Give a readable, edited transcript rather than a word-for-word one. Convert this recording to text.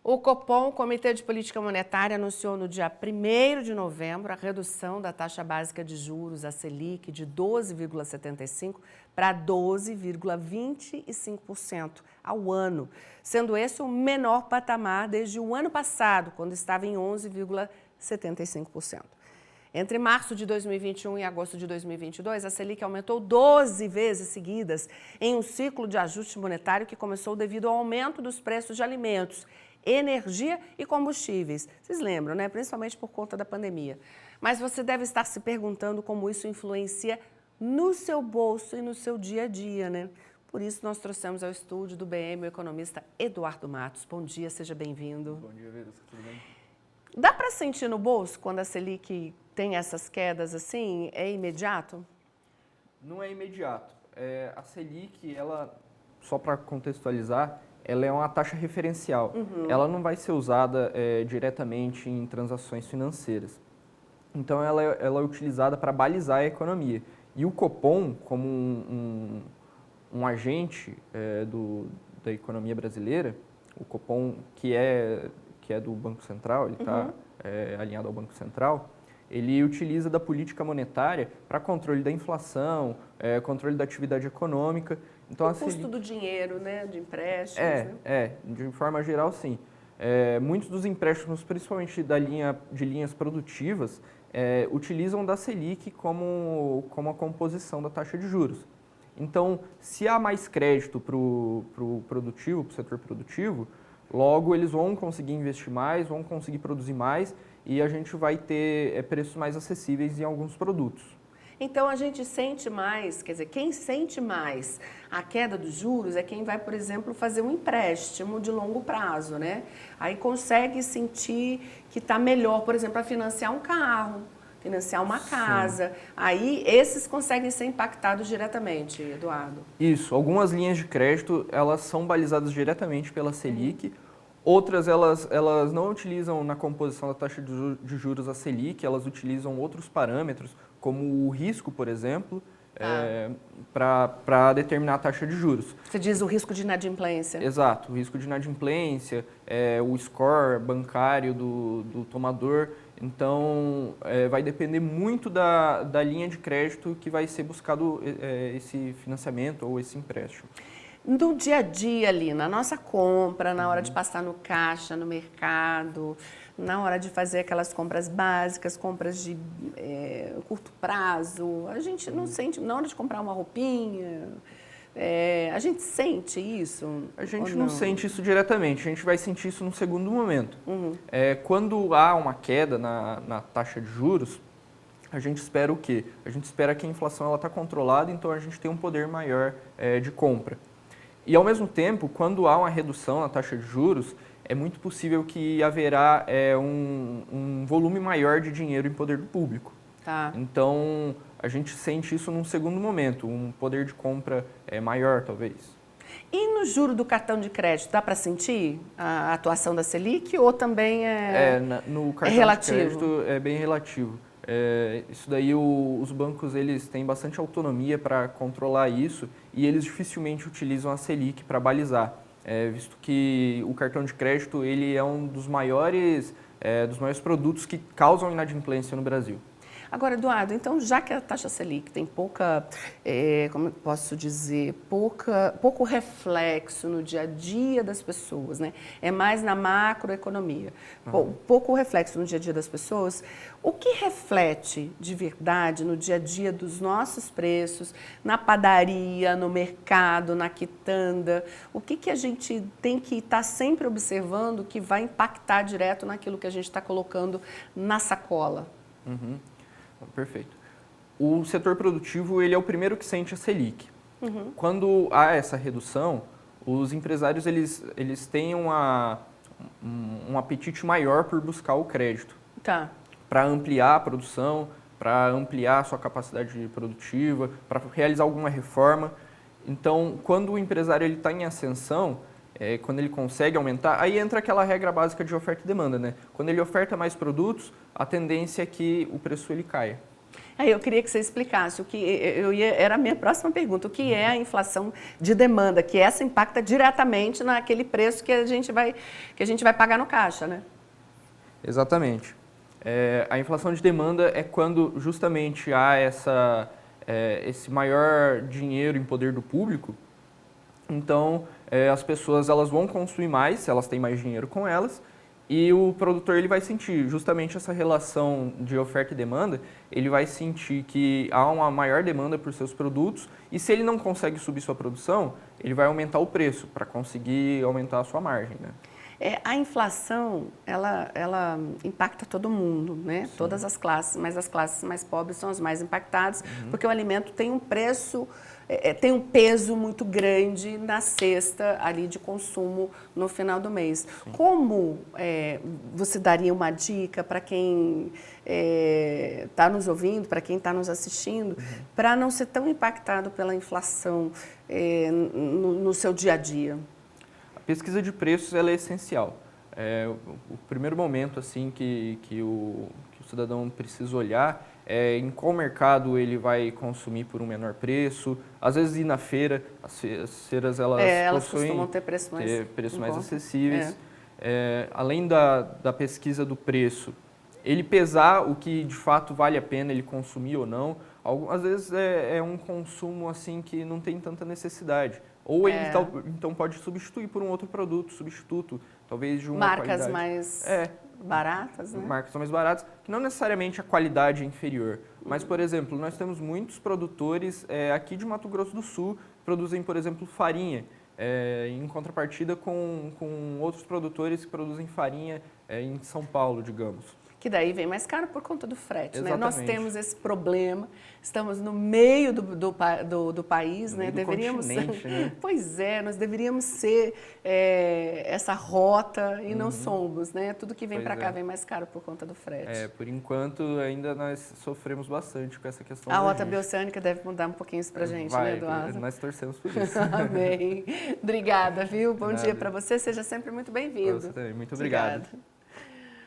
O Copom, Comitê de Política Monetária, anunciou no dia 1º de novembro a redução da taxa básica de juros, a Selic, de 12,75% para 12,25% ao ano, sendo esse o menor patamar desde o ano passado, quando estava em 11,75%. Entre março de 2021 e agosto de 2022, a Selic aumentou 12 vezes seguidas em um ciclo de ajuste monetário que começou devido ao aumento dos preços de alimentos, energia e combustíveis. Vocês lembram, né? Principalmente por conta da pandemia. Mas você deve estar se perguntando como isso influencia no seu bolso e no seu dia a dia, né? Por isso, nós trouxemos ao estúdio do BM o economista Eduardo Matos. Bom dia, seja bem-vindo. Bom dia, Verusca, tudo bem? Dá para sentir no bolso quando a Selic tem essas quedas assim? É imediato? Não é imediato. A Selic, ela, só para contextualizar, ela é uma taxa referencial. Ela não vai ser usada diretamente em transações financeiras. Então, ela é utilizada para balizar a economia. E o Copom, como um agente da economia brasileira, o Copom, que é do Banco Central, ele está alinhado ao Banco Central, ele utiliza da política monetária para controle da inflação, controle da atividade econômica. Então, o custo do dinheiro, né, de empréstimos. De forma geral, sim. Muitos dos empréstimos, principalmente de linhas produtivas, utilizam da Selic como a composição da taxa de juros. Então, se há mais crédito para o setor produtivo, logo eles vão conseguir investir mais, vão conseguir produzir mais e a gente vai ter preços mais acessíveis em alguns produtos. Então, a gente sente mais, quer dizer, quem sente mais a queda dos juros é quem vai, por exemplo, fazer um empréstimo de longo prazo, né? Aí consegue sentir que está melhor, por exemplo, para financiar um carro, financiar uma casa. Aí, esses conseguem ser impactados diretamente, Eduardo. Isso. Algumas linhas de crédito, elas são balizadas diretamente pela Selic. Outras, elas não utilizam na composição da taxa de juros a Selic, elas utilizam outros parâmetros, como o risco, por exemplo, para determinar a taxa de juros. Você diz o risco de inadimplência. Exato, o risco de inadimplência, o score bancário do tomador. Então, vai depender muito da linha de crédito que vai ser buscado esse financiamento ou esse empréstimo. No dia a dia ali, na nossa compra, na hora de passar no caixa, no mercado, na hora de fazer aquelas compras básicas, compras de curto prazo, a gente não sente, na hora de comprar uma roupinha, a gente sente isso? A gente não sente isso diretamente, a gente vai sentir isso num segundo momento. Quando há uma queda na taxa de juros, a gente espera o quê? A gente espera que a inflação está controlada, então a gente tem um poder maior de compra. E, ao mesmo tempo, quando há uma redução na taxa de juros, é muito possível que haverá um volume maior de dinheiro em poder do público. Tá. Então, a gente sente isso num segundo momento, um poder de compra maior, talvez. E no juro do cartão de crédito, dá para sentir a atuação da Selic ou também no cartão relativo? De crédito é bem relativo. Isso daí os bancos eles têm bastante autonomia para controlar isso e eles dificilmente utilizam a Selic para balizar, visto que o cartão de crédito ele é um dos maiores produtos que causam inadimplência no Brasil. Agora, Eduardo, então, já que a taxa Selic tem pouca, como eu posso dizer, pouco reflexo no dia a dia das pessoas, né? É mais na macroeconomia, pouco reflexo no dia a dia das pessoas, o que reflete de verdade no dia a dia dos nossos preços, na padaria, no mercado, na quitanda? O que a gente tem que estar sempre observando que vai impactar direto naquilo que a gente está colocando na sacola? Perfeito. O setor produtivo ele é o primeiro que sente a Selic. Quando há essa redução, os empresários eles têm um apetite maior por buscar o crédito. Tá. Para ampliar a produção, para ampliar a sua capacidade produtiva, para realizar alguma reforma. Então, quando o empresário está em ascensão, quando ele consegue aumentar, aí entra aquela regra básica de oferta e demanda, né? Quando ele oferta mais produtos, a tendência é que o preço ele caia. Aí eu queria que você explicasse o que era a minha próxima pergunta, o que é a inflação de demanda, que essa impacta diretamente naquele preço que a gente vai pagar no caixa, né? Exatamente. A inflação de demanda é quando justamente há esse maior dinheiro em poder do público. Então, as pessoas elas vão consumir mais, se elas têm mais dinheiro com elas, e o produtor ele vai sentir justamente essa relação de oferta e demanda, ele vai sentir que há uma maior demanda por seus produtos, e se ele não consegue subir sua produção, ele vai aumentar o preço para conseguir aumentar a sua margem, né? A inflação, ela impacta todo mundo, né? Sim. Todas as classes, mas as classes mais pobres são as mais impactadas, porque o alimento tem um preço, tem um peso muito grande na cesta ali de consumo no final do mês. Sim. Como você daria uma dica para quem está nos ouvindo, para quem está nos assistindo, para não ser tão impactado pela inflação no seu dia a dia? Pesquisa de preços ela é essencial. O primeiro momento assim que o cidadão precisa olhar é em qual mercado ele vai consumir por um menor preço. Às vezes ir na feira, as feiras elas costumam ter preços mais acessíveis. Além da pesquisa do preço, ele pesar o que de fato vale a pena ele consumir ou não. Às vezes é um consumo assim que não tem tanta necessidade. Ou ele então pode substituir por um outro produto, substituto, talvez de uma marcas qualidade. mais baratas, né? Marcas mais baratas, que não necessariamente a qualidade é inferior. Mas, por exemplo, nós temos muitos produtores aqui de Mato Grosso do Sul que produzem, por exemplo, farinha, em contrapartida com outros produtores que produzem farinha em São Paulo, digamos. Que daí vem mais caro por conta do frete, né? Exatamente. Nós temos esse problema, estamos no meio do país, no né? Meio do continente, né? Pois é, nós deveríamos ser essa rota e não somos, né? Tudo que vem para cá vem mais caro por conta do frete. Por enquanto, ainda nós sofremos bastante com essa questão. A rota bioceânica deve mudar um pouquinho isso para a gente, né, Eduardo? Nós torcemos por isso. Amém. Obrigada, viu? Bom dia para você, seja sempre muito bem-vindo. Você também. Muito obrigado. Obrigada.